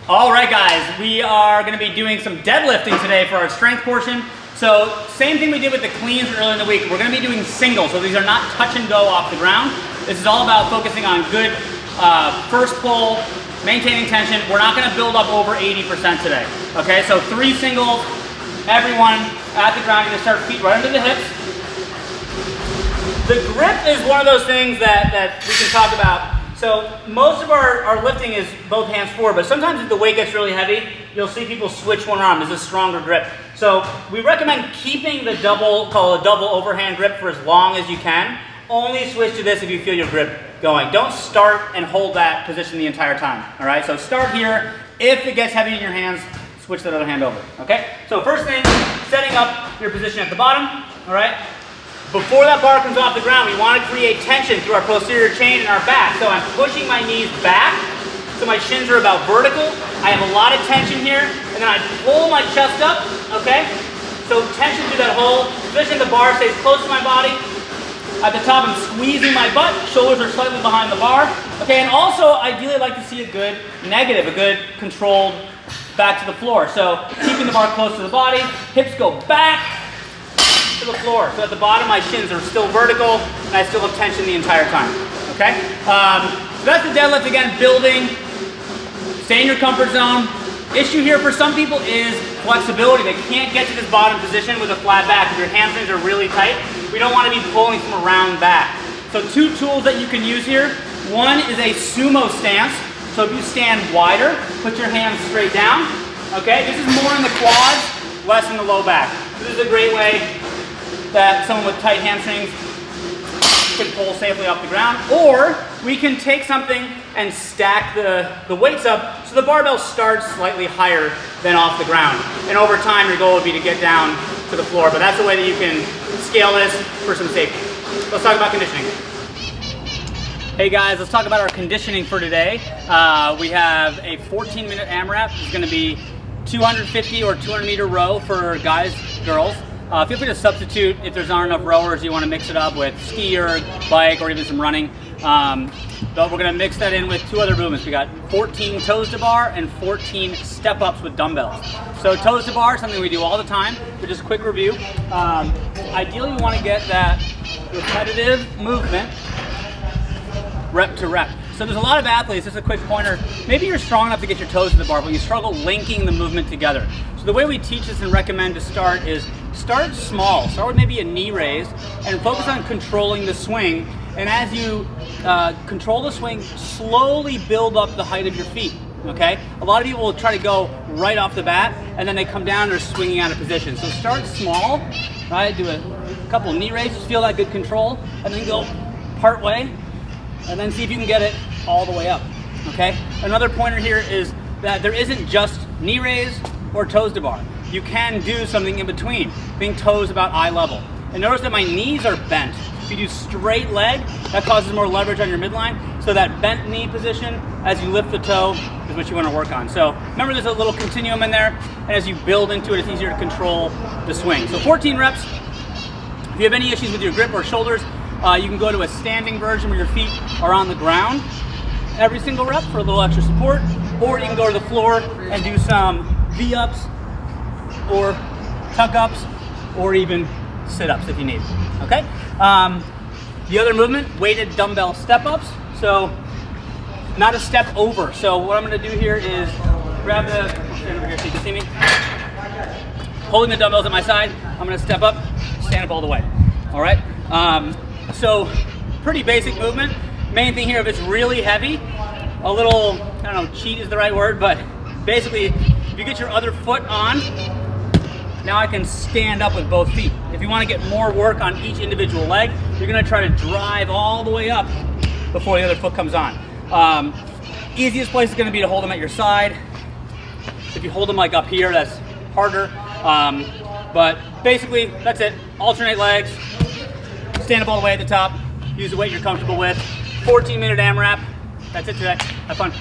All right, guys, we are going to be doing some deadlifting today for our strength portion. So same thing we did with the cleans earlier in the week. We're going to be doing singles, so these are not touch and go off the ground. This is all about focusing on good first pull, maintaining tension. We're not going to build up over 80% today. Okay, so 3 singles, everyone at the ground. You're going to start feet right under the hips. The grip is one of those things that we can talk about. So most of our lifting is both hands forward, but sometimes if the weight gets really heavy, you'll see people switch one arm. There's a stronger grip. So we recommend keeping the call it a double overhand grip for as long as you can. Only switch to this if you feel your grip going. Don't start and hold that position the entire time, all right? So start here. If it gets heavy in your hands, switch that other hand over, okay? So first thing, setting up your position at the bottom, all right? Before that bar comes off the ground, we want to create tension through our posterior chain and our back. So I'm pushing my knees back, so my shins are about vertical. I have a lot of tension here, and then I pull my chest up, okay? So tension through that whole position. The bar stays close to my body. At the top, I'm squeezing my butt. Shoulders are slightly behind the bar. Okay, and also, ideally, I'd like to see a good negative, a good controlled back to the floor. So keeping the bar close to the body, hips go back to the floor. So at the bottom, my shins are still vertical, and I still have tension the entire time, okay? So that's the deadlift, again, building, stay in your comfort zone. Issue here for some people is flexibility. They can't get to this bottom position with a flat back. If your hamstrings are really tight, we don't want to be pulling from around back. So 2 tools that you can use here. One is a Sumo Stance. So if you stand wider, put your hands straight down, okay? This is more in the quads, less in the low back. So this is a great way that someone with tight hamstrings can pull safely off the ground. Or we can take something and stack the weights up so the barbell starts slightly higher than off the ground. And over time, your goal would be to get down to the floor. But that's a way that you can scale this for some safety. Let's talk about conditioning. Hey guys, let's talk about our conditioning for today. We have a 14-minute AMRAP. It's going to be 250 or 200 meter row for guys, girls. Feel free to substitute if there's not enough rowers, you want to mix it up with skier, bike, or even some running. But we're going to mix that in with 2 other movements. We got 14 toes to bar and 14 step-ups with dumbbells. So toes to bar, something we do all the time. So just a quick review. Ideally, you want to get that repetitive movement rep to rep. So there's a lot of athletes, just a quick pointer, maybe you're strong enough to get your toes to the bar, but you struggle linking the movement together. So the way we teach this and recommend to start is start small. Start with maybe a knee raise and focus on controlling the swing. And as you control the swing, slowly build up the height of your feet, okay? A lot of people will try to go right off the bat and then they come down, they're swinging out of position. So start small, right? Do a couple knee raises, feel that good control, and then go part way. And then see if you can get it all the way up, okay? Another pointer here is that there isn't just knee raise or toes to bar. You can do something in between, being toes about eye level. And notice that my knees are bent. If you do straight leg, that causes more leverage on your midline. So that bent knee position as you lift the toe is what you want to work on. So remember there's a little continuum in there, and as you build into it, it's easier to control the swing. So 14 reps. If you have any issues with your grip or shoulders, you can go to a standing version where your feet are on the ground every single rep for a little extra support, or you can go to the floor and do some V-ups or tuck-ups or even sit-ups if you need, okay? The other movement, weighted dumbbell step-ups. So not a step over. So what I'm gonna do here is grab I'll stand over here so you can see me. Holding the dumbbells at my side, I'm gonna step up, stand up all the way, all right? So pretty basic movement. Main thing here, if it's really heavy, a little, I don't know, cheat is the right word, but basically, if you get your other foot on, now I can stand up with both feet. If you want to get more work on each individual leg, you're going to try to drive all the way up before the other foot comes on. Easiest place is going to be to hold them at your side. If you hold them like up here, that's harder. But basically, that's it. Alternate legs. Stand up all the way at the top. Use the weight you're comfortable with. 14-minute AMRAP. That's it today. Have fun.